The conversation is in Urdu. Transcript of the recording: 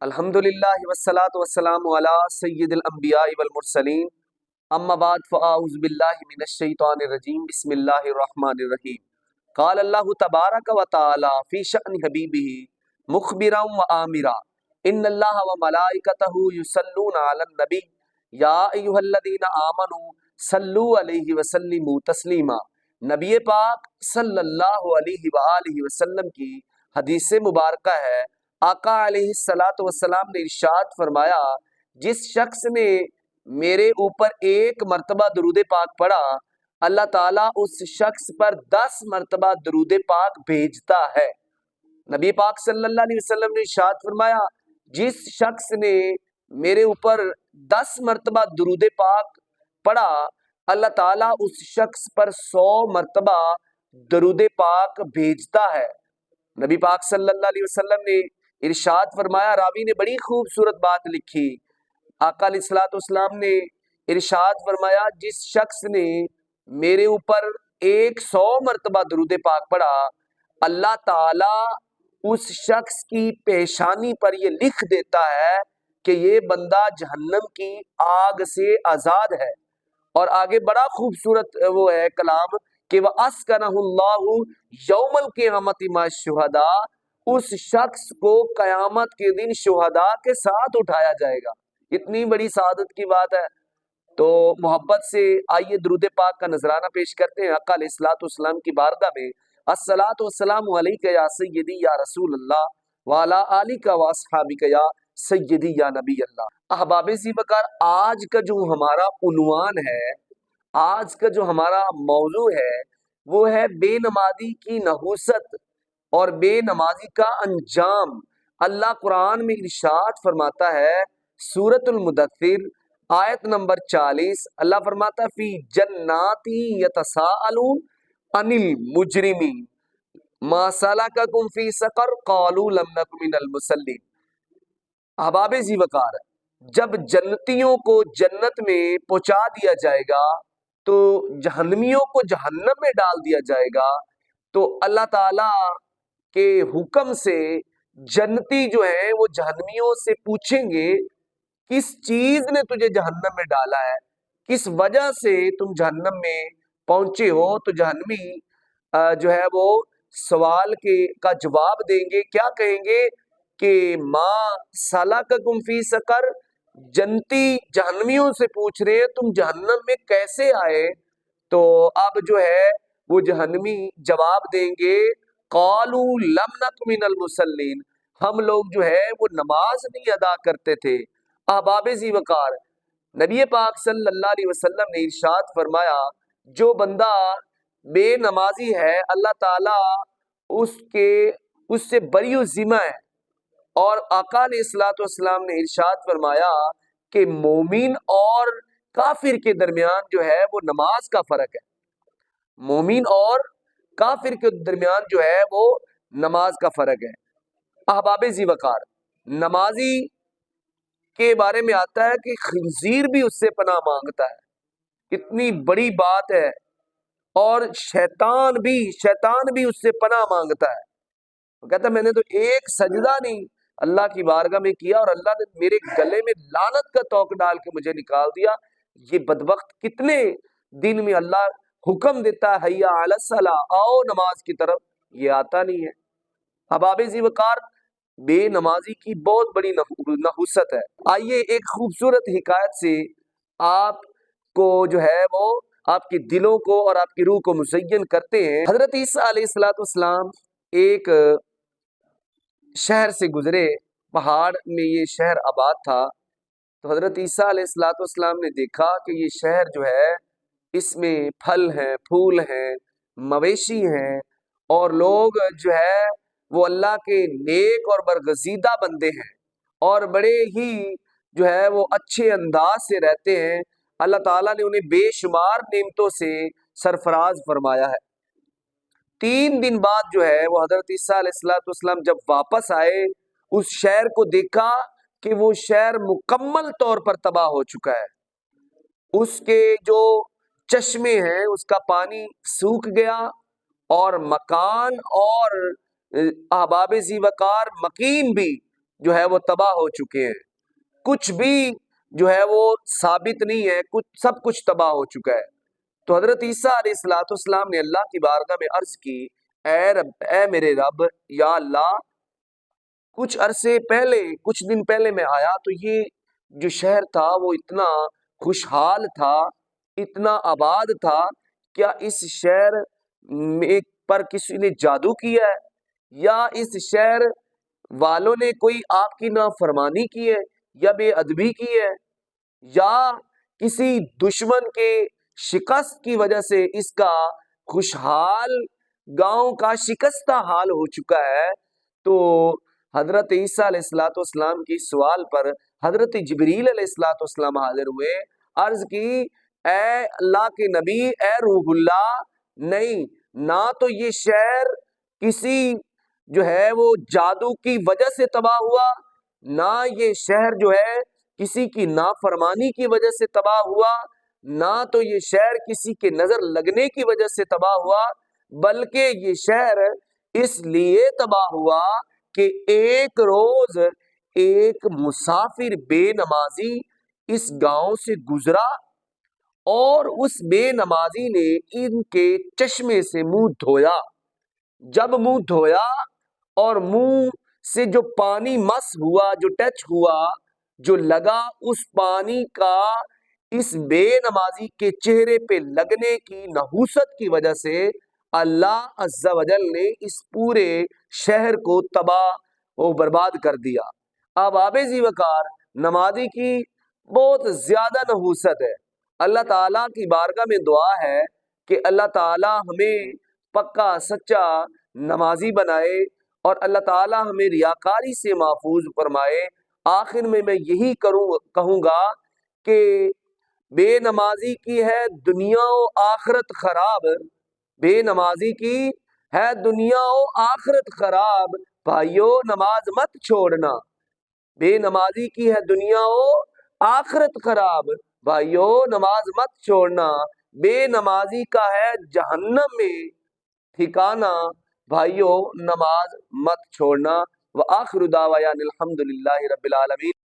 الحمدللہ والصلاۃ والسلام علی سید الانبیاء والمرسلین اما بعد فاعوذ باللہ من الشیطان الرجیم بسم اللہ الرحمن الرحیم قال اللہ تبارک و تعالی فی شأن حبیبہ مخبرا و آمرا ان اللہ و ملائکتہ یصلون علی النبی یا ایھا الذین آمنوا صلوا علیہ وسلموا تسلیما۔ نبی پاک صلی اللہ علیہ وآلہ وسلم کی حدیث مبارکہ ہے، آقا علیہ الصلاۃ والسلام نے ارشاد فرمایا، جس شخص نے میرے اوپر ایک مرتبہ درود پاک پڑھا، اللہ تعالیٰ اس شخص پر 10 مرتبہ درود پاک بھیجتا ہے۔ نبی پاک صلی اللہ علیہ وسلم نے ارشاد فرمایا، جس شخص نے میرے اوپر 10 مرتبہ درود پاک پڑھا، اللہ تعالیٰ اس شخص پر 100 مرتبہ درود پاک بھیجتا ہے۔ نبی پاک صلی اللہ علیہ وسلم نے ارشاد فرمایا، راوی نے بڑی خوبصورت بات لکھی، آقا علیہ الصلوۃ والسلام نے ارشاد فرمایا، جس شخص نے میرے اوپر 100 مرتبہ درود پاک پڑھا، اللہ تعالیٰ اس شخص کی پیشانی پر یہ لکھ دیتا ہے کہ یہ بندہ جہنم کی آگ سے آزاد ہے۔ اور آگے بڑا خوبصورت وہ ہے کلام کہ وَأَسْكَنَهُ اللَّهُ يَوْمَ الْقِيَامَةِ مَعَ الشُّهَدَاءِ، اس شخص کو قیامت کے دن شہداء کے ساتھ اٹھایا جائے گا۔ اتنی بڑی سعادت کی بات ہے، تو محبت سے آئیے درود پاک کا نذرانہ پیش کرتے ہیں آقا علیہ الصلوۃ والسلام کی بارگاہ میں۔ الصلاۃ والسلام علیک یا سیدی یا رسول اللہ وعلی آلک و اصحابک یا سیدی یا نبی اللہ۔ احباب ذی وقار، آج کا جو ہمارا عنوان ہے، آج کا جو ہمارا موضوع ہے، وہ ہے بے نمازی کی نحوست اور بے نمازی کا انجام۔ اللہ قرآن میں ارشاد فرماتا ہے، سورۃ المدثر آیت نمبر 40، اللہ فرماتا ہے فی جنات یتساءلون عن المجرمین ما سلککم فی سقر قالوا لم نک من المصلین۔ احباب ذی وقار، جب جنتیوں کو جنت میں پہنچا دیا جائے گا تو جہنمیوں کو جہنم میں ڈال دیا جائے گا، تو اللہ تعالیٰ کے حکم سے جنتی جو ہیں وہ جہنمیوں سے پوچھیں گے، کس چیز نے تجھے جہنم میں ڈالا ہے، کس وجہ سے تم جہنم میں پہنچے ہو؟ تو جہنمی جو ہے وہ سوال کا جواب دیں گے، کیا کہیں گے کہ ما سلککم فی سقر، جنتی جہنمیوں سے پوچھ رہے ہیں تم جہنم میں کیسے آئے؟ تو اب جو ہے وہ جہنمی جواب دیں گے، قالوا لم نک من المصلین، ہم لوگ جو ہے وہ نماز نہیں ادا کرتے تھے۔ احباب ذی وقار، نبی پاک صلی اللہ علیہ وسلم نے ارشاد فرمایا، جو بندہ بے نمازی ہے اللہ تعالیٰ اس سے بری و ذمہ ہے۔ اور آقا علیہ الصلوۃ والسلام نے ارشاد فرمایا کہ مومن اور کافر کے درمیان جو ہے وہ نماز کا فرق ہے۔ مومن اور کافر کے درمیان جو ہے وہ نماز کا فرق ہے۔ احباب ذی وقار، نمازی کے بارے میں آتا ہے کہ خنزیر بھی اس سے پناہ مانگتا ہے، اتنی بڑی بات ہے، اور شیطان بھی اس سے پناہ مانگتا ہے۔ وہ کہتا ہے میں نے تو ایک سجدہ نہیں اللہ کی بارگاہ میں کیا اور اللہ نے میرے گلے میں لعنت کا توق ڈال کے مجھے نکال دیا۔ یہ بدبخت کتنے دن میں اللہ حکم دیتا ہے حی علی الصلاۃ، آؤ نماز کی طرف، یہ آتا نہیں ہے۔ احباب ذی وقار، بے نمازی کی بہت بڑی نحوست ہے۔ آئیے ایک خوبصورت حکایت سے آپ کو جو ہے وہ آپ کے دلوں کو اور آپ کی روح کو مزین کرتے ہیں۔ حضرت عیسیٰ علیہ الصلوۃ والسلام ایک شہر سے گزرے، پہاڑ میں یہ شہر آباد تھا، تو حضرت عیسیٰ علیہ الصلوۃ والسلام نے دیکھا کہ یہ شہر جو ہے اس میں پھل ہیں، پھول ہیں، مویشی ہیں، اور لوگ جو ہے وہ اللہ کے نیک اور برگزیدہ بندے ہیں، اور بڑے ہی جو ہے وہ اچھے انداز سے رہتے ہیں۔ اللہ تعالیٰ نے انہیں بے شمار نعمتوں سے سرفراز فرمایا ہے۔ 3 دن بعد جو ہے وہ حضرت عیسیٰ علیہ الصلوۃ والسلام جب واپس آئے، اس شہر کو دیکھا کہ وہ شہر مکمل طور پر تباہ ہو چکا ہے، اس کے جو چشمے ہیں اس کا پانی سوکھ گیا، اور مکان اور احباب ذی وقار مکین بھی جو ہے وہ تباہ ہو چکے ہیں، کچھ بھی جو ہے وہ ثابت نہیں ہے، سب کچھ تباہ ہو چکا ہے۔ تو حضرت عیسیٰ علیہ الصلوۃ والسلام نے اللہ کی بارگاہ میں عرض کی، اے رب، اے میرے رب، یا اللہ، کچھ دن پہلے میں آیا تو یہ جو شہر تھا وہ اتنا خوشحال تھا، اتنا آباد تھا، کیا اس شہر میں پر کسی نے جادو کیا ہے، یا اس شہر والوں نے کوئی آپ کی نافرمانی کی ہے، یا بے ادبی کی ہے، یا کسی دشمن کے شکست کی وجہ سے اس کا خوشحال گاؤں کا شکستہ حال ہو چکا ہے۔ تو حضرت عیسیٰ علیہ الصلوۃ والسلام کی سوال پر حضرت جبریل علیہ الصلوۃ والسلام حاضر ہوئے، عرض کی، اے اللہ کے نبی، اے روح اللہ، نہیں، نہ تو یہ شہر کسی جو ہے وہ جادو کی وجہ سے تباہ ہوا، نہ یہ شہر جو ہے کسی کی نافرمانی کی وجہ سے تباہ ہوا، نہ تو یہ شہر کسی کے نظر لگنے کی وجہ سے تباہ ہوا، بلکہ یہ شہر اس لیے تباہ ہوا کہ ایک روز ایک مسافر بے نمازی اس گاؤں سے گزرا اور اس بے نمازی نے ان کے چشمے سے منہ دھویا۔ جب منہ دھویا اور منہ سے جو پانی مس ہوا، جو ٹچ ہوا، جو لگا، اس پانی کا اس بے نمازی کے چہرے پہ لگنے کی نحوست کی وجہ سے اللہ عز و جل نے اس پورے شہر کو تباہ و برباد کر دیا۔ اب آبیزی وقار نمازی کی بہت زیادہ نحوست ہے۔ اللہ تعالیٰ کی بارگاہ میں دعا ہے کہ اللہ تعالیٰ ہمیں پکا سچا نمازی بنائے اور اللہ تعالیٰ ہمیں ریاکاری سے محفوظ فرمائے۔ آخر میں یہی کہوں گا کہ بے نمازی کی ہے دنیا و آخرت خراب، بے نمازی کی ہے دنیا و آخرت خراب، بھائیو نماز مت چھوڑنا۔ بے نمازی کی ہے دنیا و آخرت خراب، بھائیو نماز مت چھوڑنا، بے نمازی کا ہے جہنم میں ٹھکانہ، بھائیو نماز مت چھوڑنا۔ وآخر دعوانا الحمدللہ رب العالمین۔